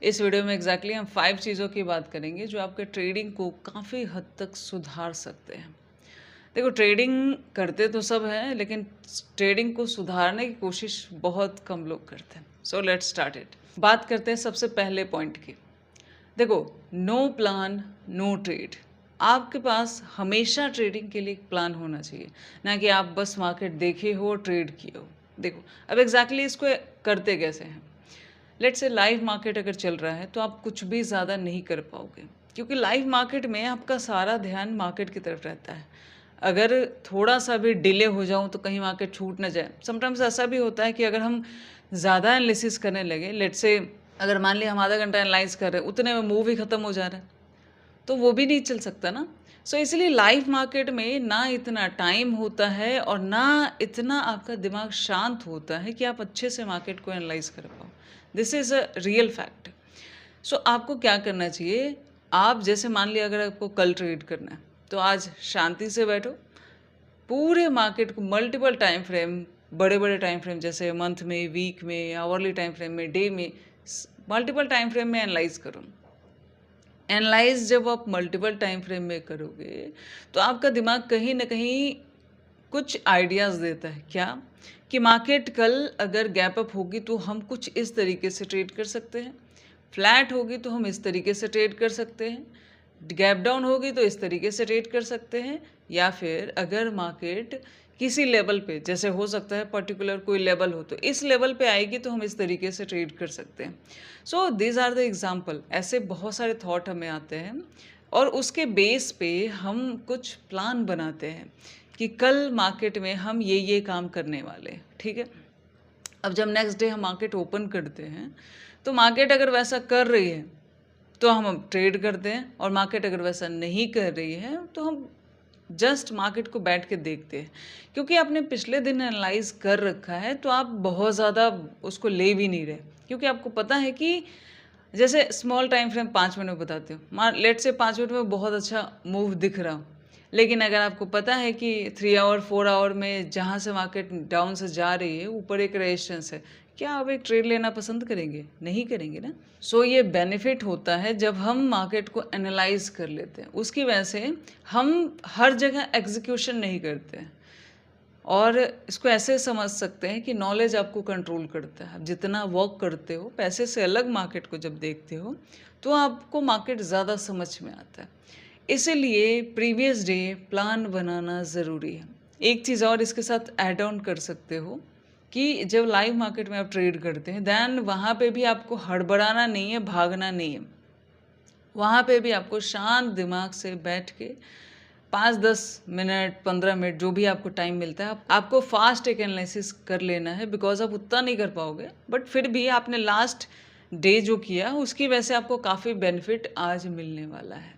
इस वीडियो में एग्जैक्टली हम 5 चीज़ों की बात करेंगे जो आपके ट्रेडिंग को काफ़ी हद तक सुधार सकते हैं। देखो, ट्रेडिंग करते तो सब हैं, लेकिन ट्रेडिंग को सुधारने की कोशिश बहुत कम लोग करते हैं। So let's start it. बात करते हैं सबसे पहले पॉइंट की। देखो, नो प्लान नो ट्रेड। आपके पास हमेशा ट्रेडिंग के लिए एक प्लान होना चाहिए, ना कि आप बस मार्केट देखे हो और ट्रेड किए हो। देखो, अब एग्जैक्टली इसको करते कैसे हैं। लेट्स से लाइव मार्केट अगर चल रहा है तो आप कुछ भी ज़्यादा नहीं कर पाओगे, क्योंकि लाइव मार्केट में आपका सारा ध्यान मार्केट की तरफ रहता है। अगर थोड़ा सा भी डिले हो जाऊं तो कहीं मार्केट छूट ना जाए। समटाइम्स ऐसा भी होता है कि अगर हम ज़्यादा एनालिसिस करने लगे, लेट्स से अगर मान लिया हम आधा घंटा एनालाइज कर रहे हैं, उतने में मूव ही ख़त्म हो जा रहा है, तो वो भी नहीं चल सकता ना। सो इसलिए लाइव मार्केट में ना इतना टाइम होता है और ना इतना आपका दिमाग शांत होता है कि आप अच्छे से मार्केट को एनालाइज कर पाओ। This is a real fact. So आपको क्या करना चाहिए, आप जैसे मान लिया अगर आपको कल ट्रेड करना है तो आज शांति से बैठो, पूरे मार्केट को मल्टीपल टाइम फ्रेम, बड़े बड़े टाइम फ्रेम जैसे मंथ में, वीक में, आवरली टाइम फ्रेम में, डे में, मल्टीपल टाइम फ्रेम में एनालाइज करो। एनालाइज जब आप मल्टीपल टाइम फ्रेम में करोगे तो आपका दिमाग कहीं ना कहीं कुछ आइडियाज़ देता है। क्या कि मार्केट कल अगर गैप अप होगी तो हम कुछ इस तरीके से ट्रेड कर सकते हैं, फ्लैट होगी तो हम इस तरीके से ट्रेड कर सकते हैं, गैप डाउन होगी तो इस तरीके से ट्रेड कर सकते हैं, या फिर अगर मार्केट किसी लेवल पे, जैसे हो सकता है पर्टिकुलर कोई लेवल हो तो इस लेवल पे आएगी तो हम इस तरीके से ट्रेड कर सकते हैं। So these are the example. ऐसे बहुत सारे थॉट हमें आते हैं और उसके बेस पे हम कुछ प्लान बनाते हैं कि कल मार्केट में हम ये काम करने वाले हैं। ठीक है, अब जब नेक्स्ट डे हम मार्केट ओपन करते हैं तो मार्केट अगर वैसा कर रही है तो हम अब ट्रेड करते हैं, और मार्केट अगर वैसा नहीं कर रही है तो हम जस्ट मार्केट को बैठ के देखते हैं। क्योंकि आपने पिछले दिन एनालाइज कर रखा है तो आप बहुत ज़्यादा उसको ले भी नहीं रहे, क्योंकि आपको पता है कि जैसे स्मॉल टाइम फ्रेम 5 मिनट में बताते हो, मान लेट से 5 मिनट में बहुत अच्छा मूव दिख रहा हो, लेकिन अगर आपको पता है कि 3 आवर 4 आवर में जहाँ से मार्केट डाउन से जा रही है ऊपर एक रेजिस्टेंस है, क्या आप एक ट्रेड लेना पसंद करेंगे? नहीं करेंगे ना। सो ये बेनिफिट होता है जब हम मार्केट को एनालाइज कर लेते हैं। उसकी वजह से हम हर जगह एग्जीक्यूशन नहीं करते हैं, और इसको ऐसे समझ सकते हैं कि नॉलेज आपको कंट्रोल करता है। आप जितना वर्क करते हो, पैसे से अलग मार्केट को जब देखते हो तो आपको मार्केट ज़्यादा समझ में आता है। इसीलिए प्रीवियस डे प्लान बनाना ज़रूरी है। एक चीज़ और इसके साथ ऐड ऑन कर सकते हो कि जब लाइव मार्केट में आप ट्रेड करते हैं देन वहाँ पे भी आपको हड़बड़ाना नहीं है, भागना नहीं है। वहाँ पे भी आपको शांत दिमाग से बैठ के 5-10 मिनट 15 मिनट जो भी आपको टाइम मिलता है, आपको फास्ट एक एनालिसिस कर लेना है। बिकॉज आप उतना नहीं कर पाओगे, बट फिर भी आपने लास्ट डे जो किया उसकी वजह से आपको काफ़ी बेनिफिट आज मिलने वाला है।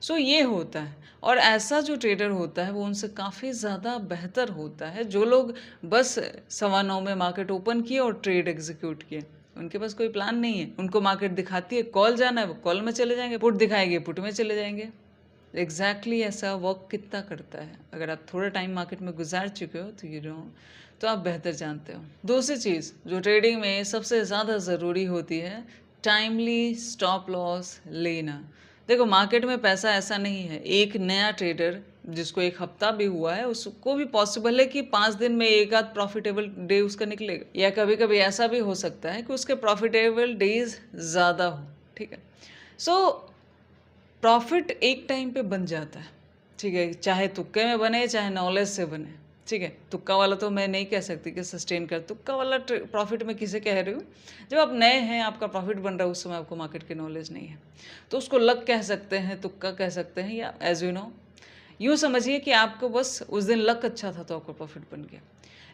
सो ये होता है, और ऐसा जो ट्रेडर होता है वो उनसे काफ़ी ज़्यादा बेहतर होता है जो लोग बस 9:15 में मार्केट ओपन किए और ट्रेड एग्जीक्यूट किए। उनके पास कोई प्लान नहीं है। उनको मार्केट दिखाती है कॉल जाना है, वो कॉल में चले जाएंगे, पुट दिखाएंगे पुट में चले जाएंगे। एग्जैक्टली ऐसा वर्क कितना करता है। अगर आप थोड़ा टाइम मार्केट में गुजार चुके हो तो तो आप बेहतर जानते हो। दूसरी चीज़ जो ट्रेडिंग में सबसे ज़्यादा ज़रूरी होती है, टाइमली स्टॉप लॉस लेना। देखो, मार्केट में पैसा ऐसा नहीं है। एक नया ट्रेडर जिसको एक हफ्ता भी हुआ है उसको भी पॉसिबल है कि 5 दिन में एक आध प्रॉफिटेबल डे उसका निकलेगा, या कभी कभी ऐसा भी हो सकता है कि उसके प्रॉफिटेबल डेज ज़्यादा हो। ठीक है, सो प्रॉफिट एक टाइम पे बन जाता है। ठीक है, चाहे तुक्के में बने चाहे नॉलेज से बने। ठीक है, तुक्का वाला तो मैं नहीं कह सकती कि सस्टेन कर, तुक्का वाला प्रॉफिट में किसे कह रही हूँ, जब आप नए हैं आपका प्रॉफिट बन रहा है उस समय आपको मार्केट की नॉलेज नहीं है, तो उसको लक कह सकते हैं, तुक्का कह सकते हैं, या एज यू नो यूँ समझिए कि आपको बस उस दिन लक अच्छा था तो आपका प्रॉफिट बन गया।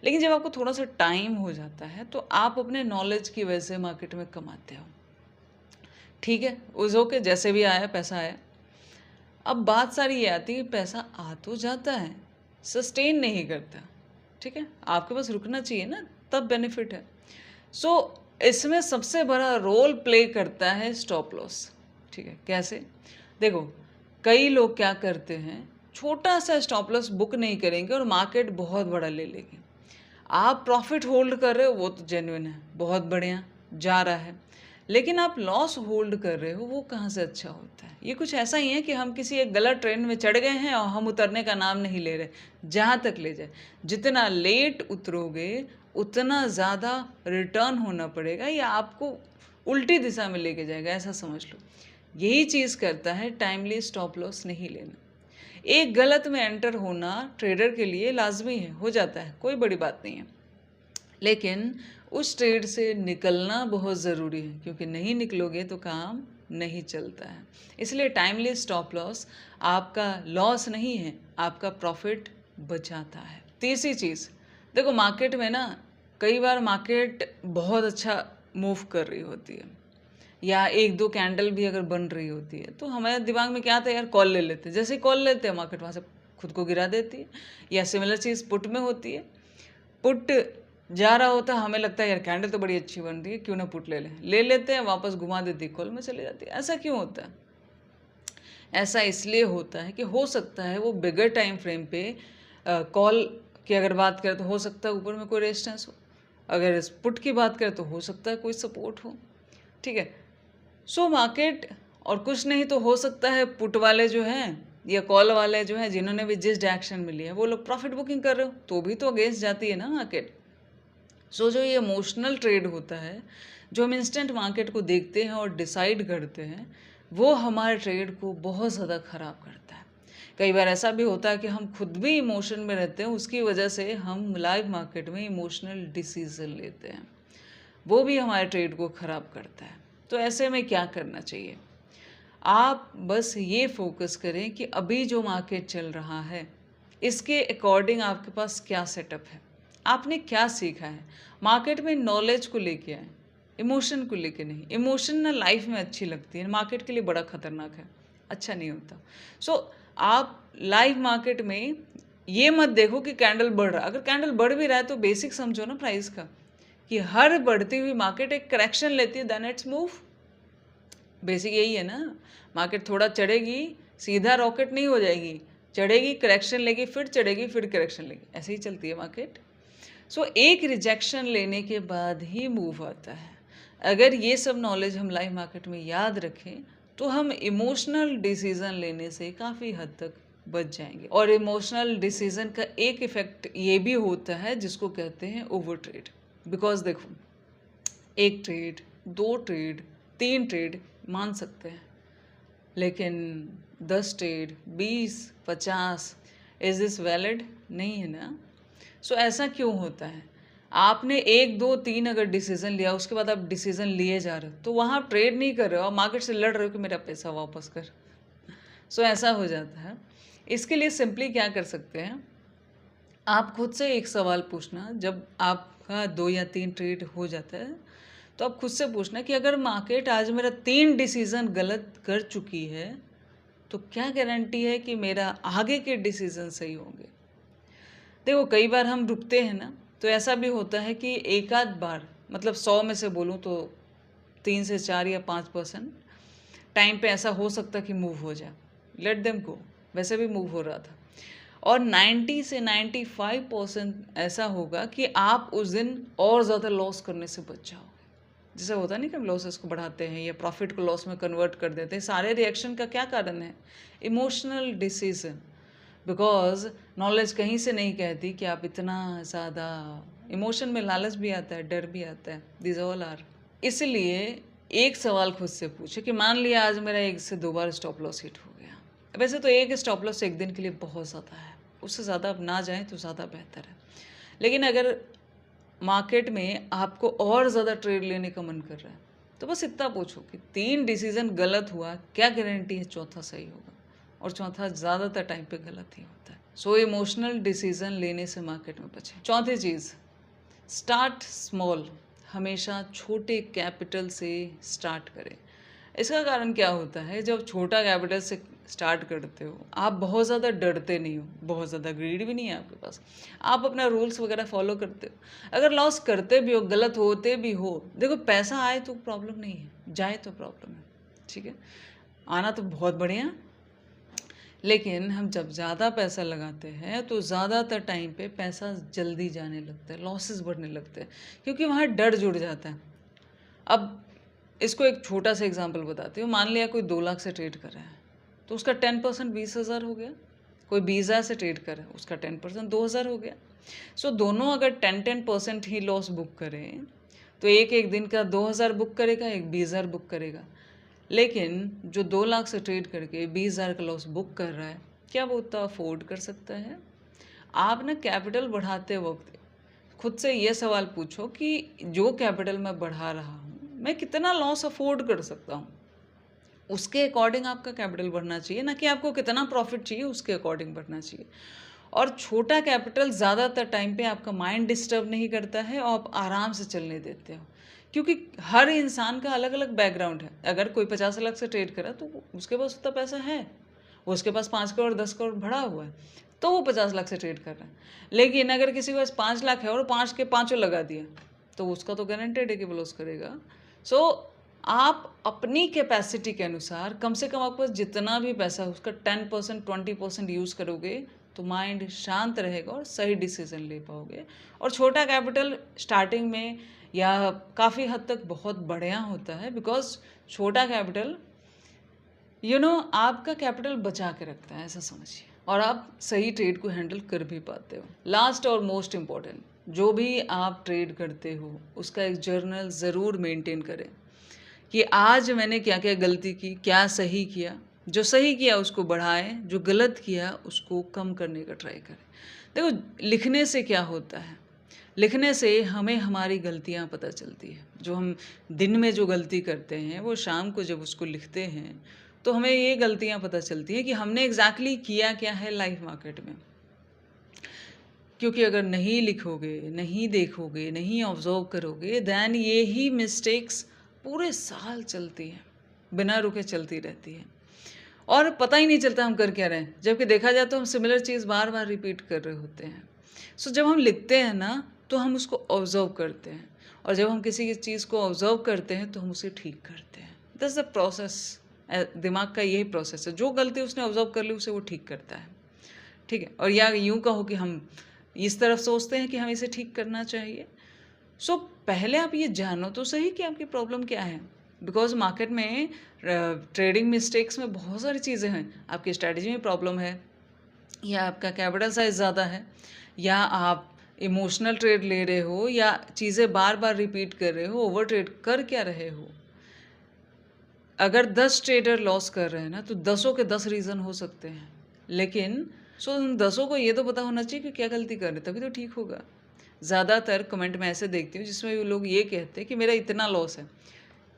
लेकिन जब आपको थोड़ा सा टाइम हो जाता है तो आप अपने नॉलेज की वजह से मार्केट में कमाते हो। ठीक है, उस ओके, जैसे भी आया पैसा आया। अब बात सारी ये आती है, पैसा आ तो जाता है, सस्टेन नहीं करता। ठीक है, आपके पास रुकना चाहिए ना, तब बेनिफिट है। सो इसमें सबसे बड़ा रोल प्ले करता है स्टॉप लॉस। ठीक है, कैसे? देखो, कई लोग क्या करते हैं, छोटा सा स्टॉप लॉस बुक नहीं करेंगे और मार्केट बहुत बड़ा ले लेंगे। आप प्रॉफिट होल्ड कर रहे हो वो तो जेन्युइन है, बहुत बढ़िया जा रहा है, लेकिन आप लॉस होल्ड कर रहे हो, वो कहाँ से अच्छा होता है। ये कुछ ऐसा ही है कि हम किसी एक गलत ट्रेन में चढ़ गए हैं और हम उतरने का नाम नहीं ले रहे, जहाँ तक ले जाए। जितना लेट उतरोगे उतना ज़्यादा रिटर्न होना पड़ेगा, या आपको उल्टी दिशा में लेके जाएगा, ऐसा समझ लो। यही चीज़ करता है टाइमली स्टॉप लॉस नहीं लेना। एक गलत में एंटर होना ट्रेडर के लिए लाजमी है, हो जाता है, कोई बड़ी बात नहीं है। लेकिन उस ट्रेड से निकलना बहुत ज़रूरी है, क्योंकि नहीं निकलोगे तो काम नहीं चलता है। इसलिए टाइमली स्टॉप लॉस आपका लॉस नहीं है, आपका प्रॉफिट बचाता है। तीसरी चीज़, देखो मार्केट में ना कई बार मार्केट बहुत अच्छा मूव कर रही होती है, या एक दो कैंडल भी अगर बन रही होती है, तो हमारे दिमाग में क्या आता है यार, कॉल ले लेते हैं। जैसे ही कॉल लेते हैं मार्केट वहाँ से खुद को गिरा देती है। या सिमिलर चीज़ पुट में होती है, पुट जा रहा होता है, हमें लगता है यार कैंडल तो बड़ी अच्छी बन रही है, क्यों ना पुट ले लेते हैं, वापस घुमा देती है, कॉल में चली जाती है। ऐसा क्यों होता है? ऐसा इसलिए होता है कि हो सकता है वो बिगर टाइम फ्रेम पे कॉल की अगर बात करें तो हो सकता है ऊपर में कोई रेजिस्टेंस हो, अगर इस पुट की बात करें तो हो सकता है कोई सपोर्ट हो, ठीक है। सो मार्केट, और कुछ नहीं तो हो सकता है पुट वाले जो हैं या कॉल वाले जो हैं, जिन्होंने भी जिस डायरेक्शन में लिया है, वो लोग प्रॉफिट बुकिंग कर रहे हो, तो भी तो अगेंस्ट जाती है ना मार्केट। सो जो ये इमोशनल ट्रेड होता है, जो हम इंस्टेंट मार्केट को देखते हैं और डिसाइड करते हैं, वो हमारे ट्रेड को बहुत ज़्यादा ख़राब करता है। कई बार ऐसा भी होता है कि हम खुद भी इमोशन में रहते हैं, उसकी वजह से हम लाइव मार्केट में इमोशनल डिसीजन लेते हैं, वो भी हमारे ट्रेड को ख़राब करता है। तो ऐसे में क्या करना चाहिए? आप बस ये फोकस करें कि अभी जो मार्केट चल रहा है, इसके अकॉर्डिंग आपके पास क्या सेटअप है, आपने क्या सीखा है। मार्केट में नॉलेज को लेके आए, इमोशन को लेके नहीं। इमोशन ना लाइफ में अच्छी लगती है, मार्केट के लिए बड़ा खतरनाक है, अच्छा नहीं होता। सो आप लाइव मार्केट में ये मत देखो कि कैंडल बढ़ रहा है। अगर कैंडल बढ़ भी रहा है तो बेसिक समझो ना प्राइस का, कि हर बढ़ती हुई मार्केट एक करेक्शन लेती है, देन इट्स मूव। बेसिक यही है ना। मार्केट थोड़ा चढ़ेगी, सीधा रॉकेट नहीं हो जाएगी, चढ़ेगी, करेक्शन लेगी, फिर चढ़ेगी, फिर करेक्शन लेगी, ऐसे ही चलती है मार्केट। सो एक रिजेक्शन लेने के बाद ही मूव आता है। अगर ये सब नॉलेज हम लाइव मार्केट में याद रखें तो हम इमोशनल डिसीज़न लेने से काफ़ी हद तक बच जाएंगे। और इमोशनल डिसीज़न का एक इफ़ेक्ट ये भी होता है जिसको कहते हैं ओवर ट्रेड। बिकॉज देखो, एक ट्रेड, दो ट्रेड, तीन ट्रेड मान सकते हैं, लेकिन 10 ट्रेड, 20, 50, इज दिस वैलिड? नहीं है ना। सो ऐसा क्यों होता है? आपने एक दो तीन अगर डिसीजन लिया, उसके बाद आप डिसीजन लिए जा रहे हो, तो वहाँ आप ट्रेड नहीं कर रहे हो, आप मार्केट से लड़ रहे हो कि मेरा पैसा वापस कर। सो ऐसा हो जाता है। इसके लिए सिंपली क्या कर सकते हैं, आप खुद से एक सवाल पूछना, जब आपका 2 या 3 ट्रेड हो जाता है तो आप खुद से पूछना कि अगर मार्केट आज मेरा 3 डिसीज़न गलत कर चुकी है, तो क्या गारंटी है कि मेरा आगे के डिसीज़न सही होंगे। देखो कई बार हम रुकते हैं ना, तो ऐसा भी होता है कि एक आध बार, मतलब 100 में से बोलूँ तो 3 से 4 या 5% टाइम पे ऐसा हो सकता कि मूव हो जाए, लेट देम गो। वैसे भी मूव हो रहा था। और 90 से 95% ऐसा होगा कि आप उस दिन और ज़्यादा लॉस करने से बच जाओगे। जैसे होता नहीं कि हम लॉसेस को बढ़ाते हैं या प्रॉफिट को लॉस में कन्वर्ट कर देते हैं, सारे रिएक्शन का क्या कारण है? Emotional decision. बिकॉज नॉलेज कहीं से नहीं कहती कि आप इतना ज़्यादा, इमोशन में लालच भी आता है, डर भी आता है, दिस ऑल आर। इसलिए एक सवाल खुद से पूछे कि मान लिया आज मेरा 1 से 2 बार स्टॉप लॉस हिट हो गया। वैसे तो एक स्टॉप लॉस एक दिन के लिए बहुत ज़्यादा है, उससे ज़्यादा अब ना जाएं तो ज़्यादा बेहतर है। लेकिन अगर मार्केट में आपको और ज़्यादा ट्रेड लेने का मन कर रहा है, तो बस इतना पूछो कि 3 डिसीजन गलत हुआ, क्या गारंटी है चौथा सही होगा? और चौथा ज़्यादातर टाइम पे गलत ही होता है। सो इमोशनल डिसीजन लेने से मार्केट में बचें। चौथी चीज़, स्टार्ट स्मॉल। हमेशा छोटे कैपिटल से स्टार्ट करें। इसका कारण क्या होता है, जब छोटा कैपिटल से स्टार्ट करते हो, आप बहुत ज़्यादा डरते नहीं हो, बहुत ज़्यादा ग्रीड भी नहीं है आपके पास, आप अपना रूल्स वगैरह फॉलो करते हो। अगर लॉस करते भी हो, गलत होते भी हो, देखो पैसा आए तो प्रॉब्लम नहीं है, जाए तो प्रॉब्लम है, ठीक है। आना तो बहुत बढ़िया, लेकिन हम जब ज़्यादा पैसा लगाते हैं तो ज़्यादातर टाइम पे पैसा जल्दी जाने लगता है, लॉसेस बढ़ने लगते हैं, क्योंकि वहाँ डर जुड़ जाता है। अब इसको एक छोटा सा एग्जांपल बताती हूँ। मान लिया कोई 2 लाख से ट्रेड कर रहा है, तो उसका 10% 20,000 हो गया। कोई 20,000 से ट्रेड कर रहा है, उसका 10% 2,000 हो गया। सो दोनों अगर 10% ही लॉस बुक करें, तो एक एक दिन का 2,000 बुक करेगा, एक 20,000 बुक करेगा। लेकिन जो 2 लाख से ट्रेड करके 20,000 का लॉस बुक कर रहा है, क्या वो उतना अफोर्ड कर सकता है? आप ना कैपिटल बढ़ाते वक्त खुद से ये सवाल पूछो कि जो कैपिटल मैं बढ़ा रहा हूँ, मैं कितना लॉस अफोर्ड कर सकता हूँ। उसके अकॉर्डिंग आपका कैपिटल बढ़ना चाहिए, ना कि आपको कितना प्रॉफिट चाहिए उसके अकॉर्डिंग बढ़ना चाहिए। और छोटा कैपिटल ज़्यादातर टाइम पे आपका माइंड डिस्टर्ब नहीं करता है और आप आराम से चलने देते हो, क्योंकि हर इंसान का अलग अलग बैकग्राउंड है। अगर कोई 50 लाख से ट्रेड करा तो उसके पास उतना पैसा है, उसके पास 5 करोड़ 10 करोड़ भरा हुआ है, तो वो 50 लाख से ट्रेड कर रहा है। लेकिन अगर किसी के पास 5 लाख है और 5 के पाँचों लगा दिया, तो उसका तो गारंटेड है कि वो लॉस करेगा। सो आप अपनी कैपेसिटी के अनुसार कम से कम आपके पास जितना भी पैसा है उसका 10% 20% यूज़ करोगे तो माइंड शांत रहेगा और सही डिसीजन ले पाओगे। और छोटा कैपिटल स्टार्टिंग में या काफ़ी हद तक बहुत बढ़िया होता है, बिकॉज छोटा कैपिटल आपका कैपिटल बचा के रखता है, ऐसा समझिए, और आप सही ट्रेड को हैंडल कर भी पाते हो। लास्ट और मोस्ट इम्पॉर्टेंट, जो भी आप ट्रेड करते हो उसका एक जर्नल ज़रूर मेंटेन करें कि आज मैंने क्या क्या गलती की, क्या सही किया। जो सही किया उसको बढ़ाएं, जो गलत किया उसको कम करने का ट्राई करें। देखो, लिखने से क्या होता है, लिखने से हमें हमारी गलतियां पता चलती है। जो हम दिन में जो गलती करते हैं वो शाम को जब उसको लिखते हैं तो हमें ये गलतियां पता चलती हैं कि हमने एग्जैक्टली किया क्या है लाइव मार्केट में। क्योंकि अगर नहीं लिखोगे, नहीं देखोगे, नहीं ऑब्जर्व करोगे, देन ये ही मिस्टेक्स पूरे साल चलती हैं, बिना रुके चलती रहती है और पता ही नहीं चलता हम कर क्या रहे हैं। जबकि देखा जाए तो हम सिमिलर चीज़ बार बार रिपीट कर रहे होते हैं। सो जब हम लिखते हैं ना तो हम उसको ऑब्जर्व करते हैं, और जब हम किसी चीज़ को ऑब्जर्व करते हैं तो हम उसे ठीक करते हैं। That's the process. दिमाग का यही प्रोसेस है, जो गलती उसने ऑब्जर्व कर ली उसे वो ठीक करता है। ठीक है, और या यूँ कहो कि हम इस तरफ सोचते हैं कि हमें इसे ठीक करना चाहिए। सो पहले आप ये जानो तो सही कि आपकी प्रॉब्लम क्या है, बिकॉज मार्केट में ट्रेडिंग मिस्टेक्स में बहुत सारी चीज़ें हैं। आपकी स्ट्रैटेजी में प्रॉब्लम है, या आपका कैपिटल साइज ज़्यादा है, या आप इमोशनल ट्रेड ले रहे हो, या चीज़ें बार बार रिपीट कर रहे हो, ओवर ट्रेड कर क्या रहे हो। अगर 10 ट्रेडर लॉस कर रहे हैं ना तो 10 के 10 रीज़न हो सकते हैं, लेकिन उन 10 को ये तो पता होना चाहिए कि क्या गलती कर रहे, तभी तो ठीक होगा। ज़्यादातर कमेंट में ऐसे देखती हूँ जिसमें लोग ये कहते हैं कि मेरा इतना लॉस है।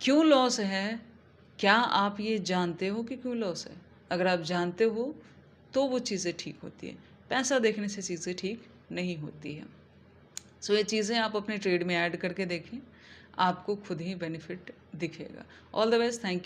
क्यों लॉस है, क्या आप ये जानते हो कि क्यों लॉस है? अगर आप जानते हो तो वो चीज़ें ठीक होती हैं। पैसा देखने से चीज़ें ठीक नहीं होती हैं। सो ये चीज़ें आप अपने ट्रेड में ऐड करके देखें, आपको खुद ही बेनिफिट दिखेगा। All the best, thank you.